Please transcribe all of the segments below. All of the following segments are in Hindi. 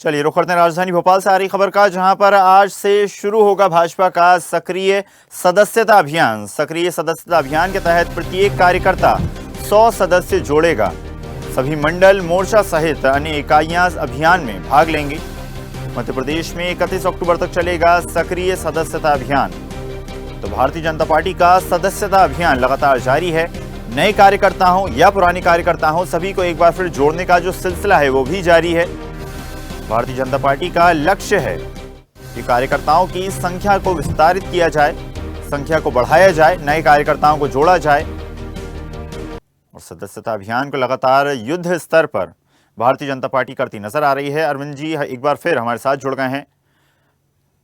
चलिए रुख करते हैं राजधानी भोपाल से आ रही खबर का, जहां पर आज से शुरू होगा भाजपा का सक्रिय सदस्यता अभियान। सक्रिय सदस्यता अभियान के तहत प्रत्येक कार्यकर्ता 100 सदस्य जोड़ेगा। सभी मंडल, मोर्चा सहित अन्य इकाइयां अभियान में भाग लेंगी। मध्य प्रदेश में 31 अक्टूबर तक चलेगा सक्रिय सदस्यता अभियान। तो भारतीय जनता पार्टी का सदस्यता अभियान लगातार जारी है। नए कार्यकर्ता हों या पुराने कार्यकर्ता हों, सभी को एक बार फिर जोड़ने का जो सिलसिला है वो भी जारी है। भारतीय जनता पार्टी का लक्ष्य है कि कार्यकर्ताओं की संख्या को विस्तारित किया जाए, संख्या को बढ़ाया जाए, नए कार्यकर्ताओं को जोड़ा जाए। और सदस्यता अभियान को लगातार युद्ध स्तर पर भारतीय जनता पार्टी करती नजर आ रही है। अरविंद जी एक बार फिर हमारे साथ जुड़ गए हैं।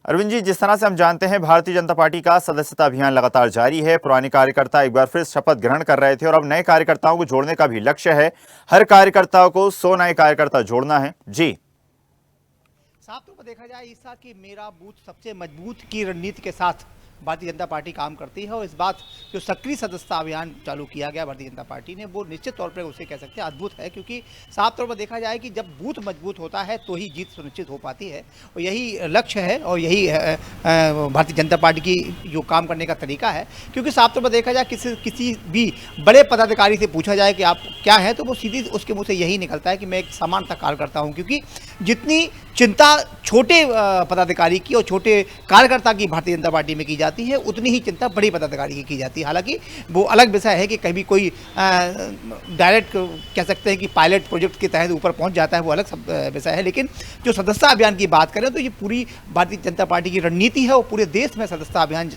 अरविंद जी, जिस तरह से हम जानते हैं भारतीय जनता पार्टी का सदस्यता अभियान लगातार जारी है। पुराने कार्यकर्ता एक बार फिर शपथ ग्रहण कर रहे थे और अब नए कार्यकर्ताओं को जोड़ने का भी लक्ष्य है। हर कार्यकर्ता को 100 नए कार्यकर्ता जोड़ना है। जी, साफ तौर पर देखा जाए ईसा कि मेरा बूथ सबसे मजबूत की रणनीति के साथ भारतीय जनता पार्टी काम करती है और इस बात जो सक्रिय सदस्यता अभियान चालू किया गया भारतीय जनता पार्टी ने, वो निश्चित तौर पर उसे कह सकते हैं अद्भुत है। क्योंकि साफ तौर पर देखा जाए कि जब बूथ मजबूत होता है तो ही जीत सुनिश्चित हो पाती है और यही लक्ष्य है और यही भारतीय जनता पार्टी की जो काम करने का तरीका है। क्योंकि साफ तौर पर देखा जाए किसी भी बड़े पदाधिकारी से पूछा जाए कि आप क्या हैं, तो वो सीधी उसके मुँह से यही निकलता है कि मैं एक सामान्य कार्यकर्ता हूँ। क्योंकि जितनी चिंता छोटे पदाधिकारी की और छोटे कार्यकर्ता की भारतीय जनता पार्टी में की जाती है, उतनी ही चिंता बड़ी पदाधिकारी की जाती है। हालांकि वो अलग विषय है कि कभी कोई डायरेक्ट कह सकते हैं कि पायलट प्रोजेक्ट के तहत ऊपर पहुंच जाता है, वो अलग विषय है। लेकिन जो सदस्यता अभियान की बात करें तो ये पूरी भारतीय जनता पार्टी की रणनीति है और पूरे देश में सदस्यता अभियान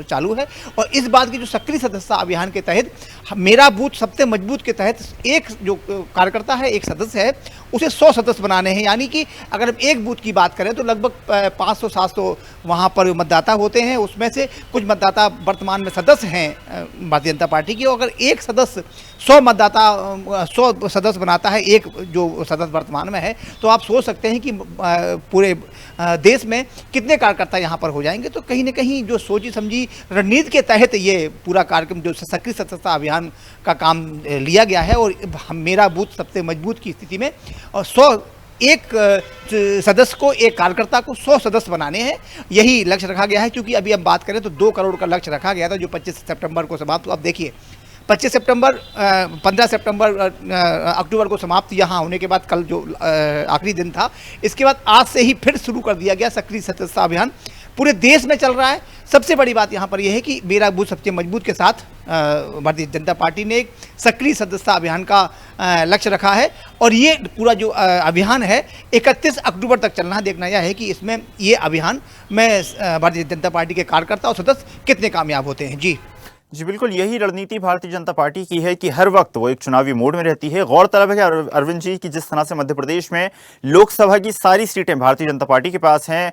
चालू है। और इस बात की जो सक्रिय सदस्यता अभियान के तहत मेरा बूथ सबसे मजबूत के तहत एक जो कार्यकर्ता है, एक सदस्य है, उसे 100 सदस्य बनाने हैं। यानी कि अगर हम एक बूथ की बात करें तो लगभग 500-700 वहाँ पर मतदाता होते हैं। उसमें से कुछ मतदाता वर्तमान में सदस्य हैं भारतीय जनता पार्टी की। और अगर एक सदस्य 100 सदस्य बनाता है, एक जो सदस्य वर्तमान में है, तो आप सोच सकते हैं कि पूरे देश में कितने कार्यकर्ता यहाँ पर हो जाएंगे। तो कहीं ना कहीं जो सोची समझी रणनीति के तहत ये पूरा कार्यक्रम जो सक्रिय सदस्यता अभियान का काम लिया गया है और मेरा बूथ सबसे मजबूत की स्थिति में और 100 एक सदस्य को, एक कार्यकर्ता को 100 सदस्य बनाने हैं, यही लक्ष्य रखा गया है। क्योंकि अभी हम बात करें तो 2 करोड़ का लक्ष्य रखा गया था जो 25 सितंबर को समाप्त। अब देखिए 25 सितंबर 15 सितंबर अक्टूबर को समाप्त यहाँ होने के बाद कल जो आखिरी दिन था, इसके बाद आज से ही फिर शुरू कर दिया गया सक्रिय सदस्यता अभियान। पूरे देश में चल रहा है। सबसे बड़ी बात यहाँ पर यह है कि मेरा बूथ सबसे मजबूत के साथ भारतीय जनता पार्टी ने एक सक्रिय सदस्यता अभियान का लक्ष्य रखा है और ये पूरा जो अभियान है 31 अक्टूबर तक चलना है। देखना यह है कि इसमें ये अभियान में भारतीय जनता पार्टी के कार्यकर्ता और सदस्य कितने कामयाब होते हैं। जी बिल्कुल, यही रणनीति भारतीय जनता पार्टी की है कि हर वक्त वो एक चुनावी मोड में रहती है। गौरतलब है कि अरविंद जी की जिस तरह से मध्य प्रदेश में लोकसभा की सारी सीटें भारतीय जनता पार्टी के पास हैं,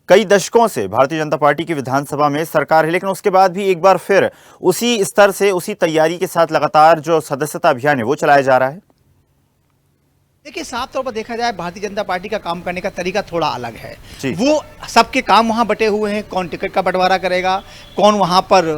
कई दशकों से भारतीय जनता पार्टी की विधानसभा में सरकार है, लेकिन उसके बाद भी एक बार फिर उसी स्तर से, उसी तैयारी के साथ लगातार जो सदस्यता अभियान है वो चलाया जा रहा है। देखिए साफ तौर पर देखा जाए भारतीय जनता पार्टी का काम करने का तरीका थोड़ा अलग है। वो सबके काम वहाँ बटे हुए हैं। कौन टिकट का बंटवारा करेगा, कौन वहाँ पर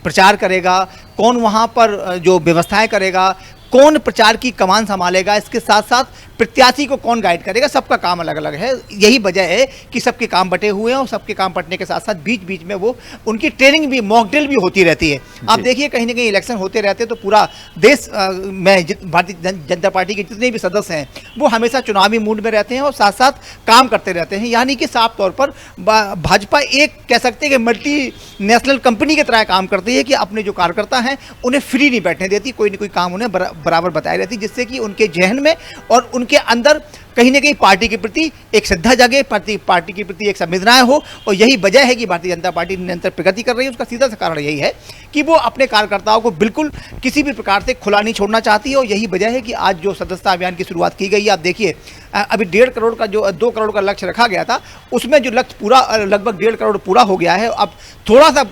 प्रचार करेगा, कौन वहाँ पर जो व्यवस्थाएं करेगा, कौन प्रचार की कमान संभालेगा, इसके साथ साथ प्रत्याशी को कौन गाइड करेगा, सबका काम अलग अलग है। यही वजह है कि सबके काम बटे हुए हैं और सबके काम बटने के साथ साथ बीच बीच में वो उनकी ट्रेनिंग भी, मॉक ड्रिल भी होती रहती है। आप देखिए कहीं ना कहीं इलेक्शन होते रहते हैं तो पूरा देश में भारतीय जनता पार्टी के जितने भी सदस्य हैं वो हमेशा चुनावी मूड में रहते हैं और साथ साथ काम करते रहते हैं। यानी कि साफ तौर पर भाजपा एक कह सकते हैं कि मल्टी नेशनल कंपनी की तरह काम करती है कि अपने जो कार्यकर्ता हैं उन्हें फ्री नहीं बैठने देती, कोई ना कोई काम उन्हें बराबर बताई रहती, जिससे कि उनके जहन में और उनके अंदर कहीं ना कहीं पार्टी के प्रति एक श्रद्धा जगे, पार्टी के प्रति एक संवेदनाएं हो। और यही वजह है कि भारतीय जनता पार्टी निरंतर प्रगति कर रही है। उसका सीधा सा कारण यही है कि वो अपने कार्यकर्ताओं को बिल्कुल किसी भी प्रकार से खुला नहीं छोड़ना चाहती है। और यही वजह है कि आज जो सदस्यता अभियान की शुरुआत की गई है, आप देखिए अभी 1.5 करोड़ का जो 2 करोड़ का लक्ष्य रखा गया था, उसमें जो लक्ष्य पूरा लगभग 1.5 करोड़ पूरा हो गया है। अब थोड़ा सा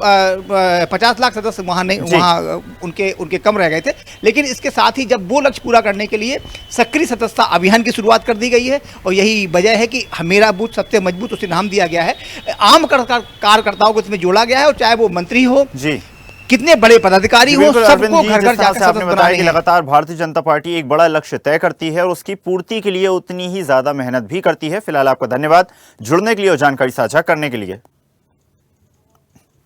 50 लाख सदस्य वहाँ नहीं, वहाँ उनके कम रह गए थे। लेकिन इसके साथ ही जब वो लक्ष्य पूरा करने के लिए सक्रिय सदस्यता अभियान की शुरुआत कर दी गई है और यही वजह है कि मेरा बूथ सबसे मजबूत उसे नाम दिया गया है। आम कार्यकर्ताओं को इसमें जोड़ा गया है और चाहे वो मंत्री हो, कितने बड़े पदाधिकारी हो, बिल्कुल अरविंद सबको जी, घर जिस घर तरह जाकर से आपने सदस्य बताया बनाने कि हैं। लगातार भारतीय जनता पार्टी एक बड़ा लक्ष्य तय करती है और उसकी पूर्ति के लिए उतनी ही ज्यादा मेहनत भी करती है। फिलहाल आपका धन्यवाद जुड़ने के लिए और जानकारी साझा करने के लिए।